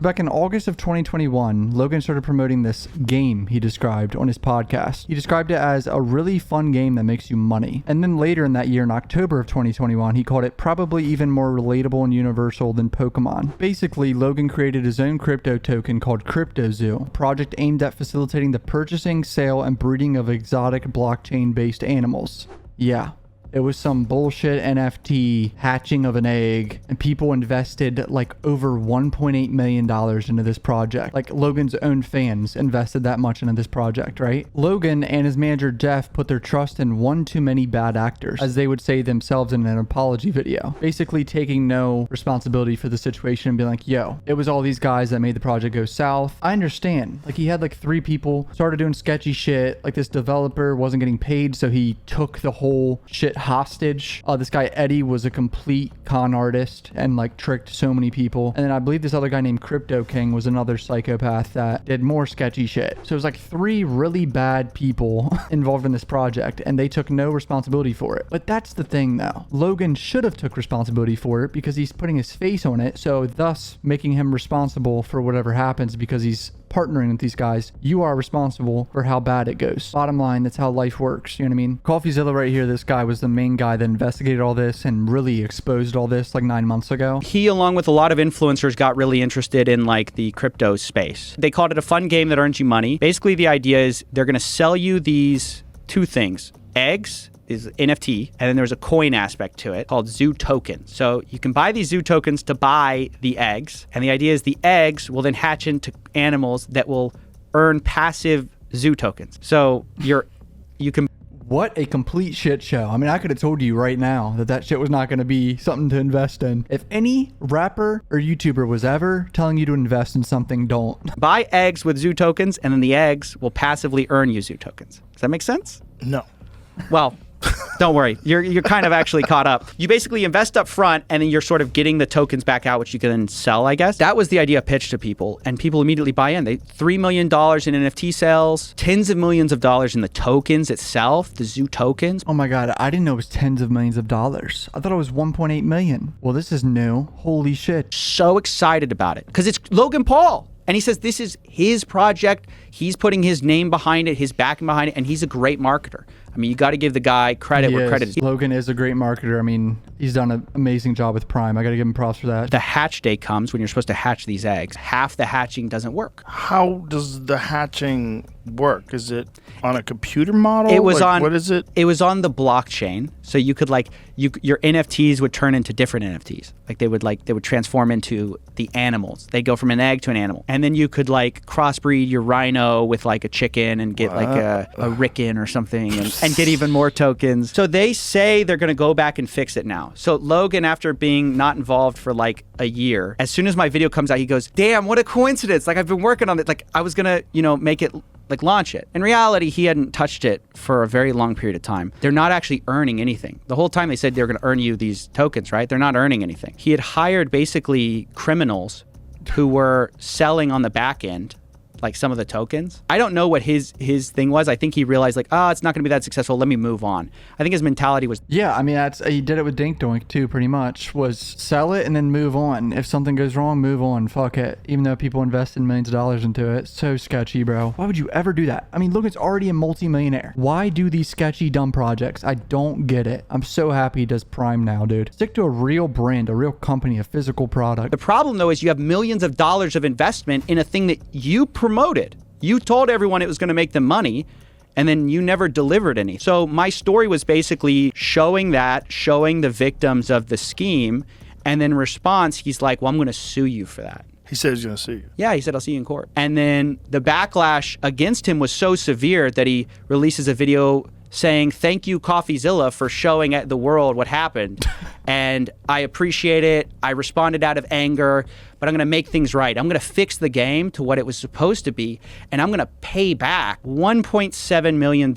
So back in August of 2021, Logan started promoting this game he described on his podcast. He described it as a really fun game that makes you money. And then later in that year, in October of 2021, he called it probably even more relatable and universal than Pokemon. Basically, Logan created his own crypto token called Crpytozoo, a project aimed at facilitating the purchasing, sale, and breeding of exotic blockchain-based animals. Yeah. It was some bullshit NFT hatching of an egg, and people invested like over $1.8 million into this project. Like Logan's own fans invested that much into this project, right? Logan and his manager Jeff put their trust in one too many bad actors, as they would say themselves in an apology video, basically taking no responsibility for the situation and being like, yo, it was all these guys that made the project go south. I understand. Like he had like 3 people, started doing sketchy shit. Like this developer wasn't getting paid, so he took the whole shit hostage. This guy Eddie was a complete con artist and like tricked so many people. And then I believe this other guy named Crypto King was another psychopath that did more sketchy shit. So it was like 3 really bad people involved in this project, and they took no responsibility for it. But that's the thing though. Logan should have took responsibility for it because he's putting his face on it, so thus making him responsible for whatever happens because he's partnering with these guys. You are responsible for how bad it goes. Bottom line, that's how life works. You know what I mean? CoffeeZilla right here, this guy was the main guy that investigated all this and really exposed all this like 9 months ago. He, along with a lot of influencers, got really interested in like the crypto space. They called it a fun game that earns you money. Basically, the idea is they're going to sell you these 2 things. Eggs is NFT, and then there's a coin aspect to it called zoo tokens. So you can buy these zoo tokens to buy the eggs, and the idea is the eggs will then hatch into animals that will earn passive zoo tokens. So you can... What a complete shit show. I mean, I could have told you right now that shit was not going to be something to invest in. If any rapper or YouTuber was ever telling you to invest in something, don't. Buy eggs with zoo tokens, and then the eggs will passively earn you zoo tokens. Does that make sense? No. Well... Don't worry, you're kind of actually caught up. You basically invest up front, and then you're sort of getting the tokens back out, which you can then sell, I guess. That was the idea pitched to people, and people immediately buy in. They $3 million in NFT sales, tens of millions of dollars in the tokens itself, the zoo tokens. Oh my God, I didn't know it was tens of millions of dollars. I thought it was 1.8 million. Well, this is new. Holy shit. So excited about it, because it's Logan Paul. And he says this is his project. He's putting his name behind it, his backing behind it, and he's a great marketer. I mean, you got to give the guy credit where credit is. Logan is a great marketer. I mean, he's done an amazing job with Prime. I got to give him props for that. The hatch day comes when you're supposed to hatch these eggs. Half the hatching doesn't work. How does the hatching work? Is it on a computer model? It was what is it? It was on the blockchain. So you could your NFTs would turn into different NFTs. They would transform into the animals. They go from an egg to an animal. And then you could crossbreed your rhino with a chicken and get a Ricken or something and get even more tokens. So they say they're going to go back and fix it now. So Logan, after being not involved for a year, as soon as my video comes out, he goes, damn, what a coincidence. I've been working on it. I was going to, make it launch it. In reality, he hadn't touched it for a very long period of time. They're not actually earning anything. The whole time they said they were going to earn you these tokens, right? They're not earning anything. He had hired basically criminals who were selling on the back end some of the tokens. I don't know what his thing was. I think he realized it's not going to be that successful. Let me move on. I think his mentality was... Yeah, I mean, he did it with Dink Doink too, pretty much, was sell it and then move on. If something goes wrong, move on. Fuck it. Even though people invested millions of dollars into it. So sketchy, bro. Why would you ever do that? I mean, Logan's already a multi-millionaire. Why do these sketchy, dumb projects? I don't get it. I'm so happy he does Prime now, dude. Stick to a real brand, a real company, a physical product. The problem, though, is you have millions of dollars of investment in a thing that you promoted. You told everyone it was going to make them money, and then you never delivered any. So my story was basically showing the victims of the scheme, and then in response, he's like, well, I'm going to sue you for that. He said he's going to sue you. Yeah, he said, I'll see you in court. And then the backlash against him was so severe that he releases a video saying, thank you, CoffeeZilla, for showing the world what happened. And I appreciate it. I responded out of anger, but I'm going to make things right. I'm going to fix the game to what it was supposed to be, and I'm going to pay back $1.7 million.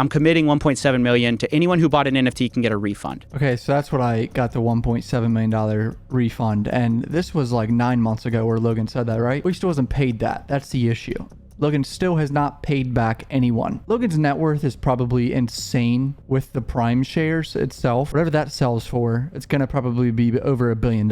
I'm committing $1.7 million to anyone who bought an NFT can get a refund. Okay, so that's what I got, the $1.7 million refund. And this was 9 months ago where Logan said that, right? We still hasn't paid that. That's the issue. Logan still has not paid back anyone. Logan's net worth is probably insane with the Prime shares itself. Whatever that sells for, it's going to probably be over $1 billion.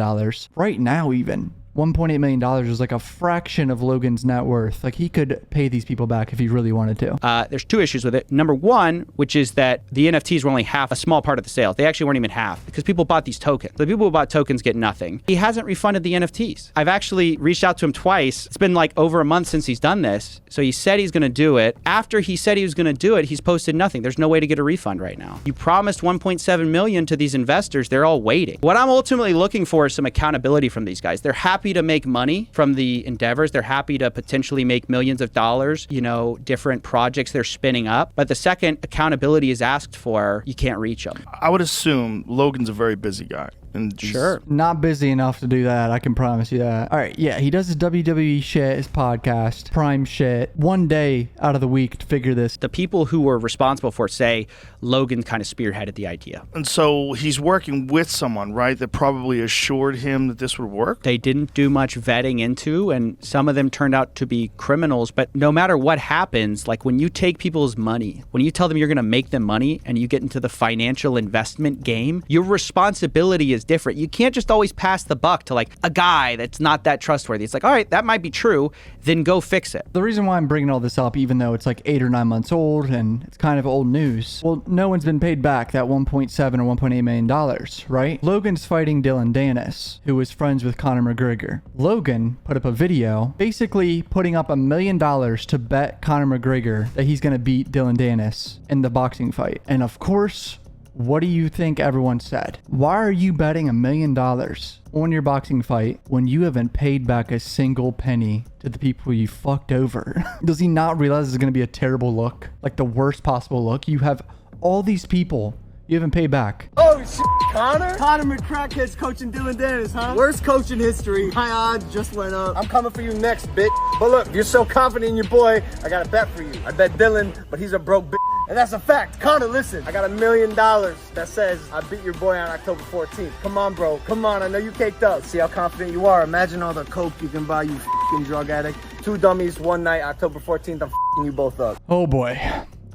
Right now even, $1.8 million is like a fraction of Logan's net worth. Like he could pay these people back if he really wanted to. There's two issues with it. Number one, which is that the NFTs were only half, a small part of the sale. They actually weren't even half because people bought these tokens. The people who bought tokens get nothing. He hasn't refunded the NFTs. I've actually reached out to him twice. It's been like over a month since he's done this. So he said he's going to do it. After he said he was going to do it, he's posted nothing. There's no way to get a refund right now. You promised 1.7 million to these investors. They're all waiting. What I'm ultimately looking for is some accountability from these guys. They're happy to make money from the endeavors. They're happy to potentially make millions of dollars, you know, different projects they're spinning up. But the second accountability is asked for, you can't reach them. I would assume Logan's a very busy guy. And Sure. Not busy enough to do that. I can promise you that. All right. Yeah. He does his WWE shit, his podcast, Prime shit, one day out of the week to figure this. The people who were responsible for it say Logan kind of spearheaded the idea. And so he's working with someone, right, that probably assured him that this would work? They didn't do much vetting into, and some of them turned out to be criminals. But no matter what happens, like when you take people's money, when you tell them you're going to make them money and you get into the financial investment game, your responsibility is different. You can't just always pass the buck to like a guy that's not that trustworthy. It's like, all right, that might be true, then go fix it. The reason why I'm bringing all this up, even though it's like 8 or 9 months old and it's kind of old news, well, no one's been paid back that $1.7 or $1.8 million, right? Logan's fighting Dylan Dennis, who was friends with Conor McGregor. Logan put up a video basically putting up $1 million to bet Conor McGregor that he's going to beat Dylan Dennis in the boxing fight. And of course, what do you think everyone said? Why are you betting $1 million on your boxing fight when you haven't paid back a single penny to the people you fucked over? Does he not realize it's going to be a terrible look? Like the worst possible look? You have all these people you haven't paid back. Oh shit, Conor? Conor McCrackhead's coaching Dylan Dennis, huh? Worst coach in history. My odds just went up. I'm coming for you next, bitch. But look, you're so confident in your boy, I got a bet for you. I bet Dylan, but he's a broke bitch. And that's a fact. Conor, listen, I got $1 million that says I beat your boy on October 14th. Come on, bro. Come on, I know you caked up. See how confident you are. Imagine all the coke you can buy, you f***ing drug addict. 2 dummies, 1 night, October 14th, I'm f***ing you both up. Oh boy.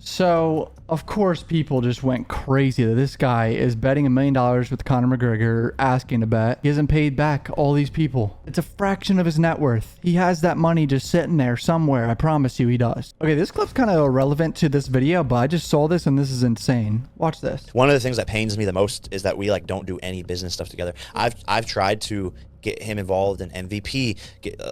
So, of course, people just went crazy that this guy is betting $1 million with Conor McGregor, asking to bet. He hasn't paid back all these people. It's a fraction of his net worth. He has that money just sitting there somewhere. I promise you he does. Okay, this clip's kind of irrelevant to this video, but I just saw this and this is insane. Watch this. One of the things that pains me the most is that we like don't do any business stuff together. I've tried to get him involved in MVP.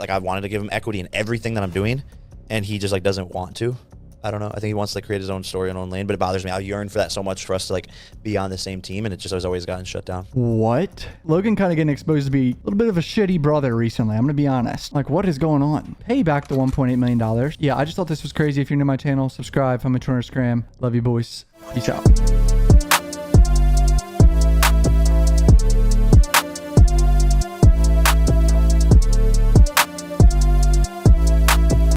I wanted to give him equity in everything that I'm doing, and he just like doesn't want to. I don't know. I think he wants to like, create his own story and own lane, but it bothers me. I yearn for that so much for us to like be on the same team, and it just has always gotten shut down. What? Logan kind of getting exposed to be a little bit of a shitty brother recently. I'm going to be honest. Like, what is going on? Pay back the $1.8 million. Yeah, I just thought this was crazy. If you're new to my channel, subscribe. I'm on Instagram. Love you, boys. Peace out.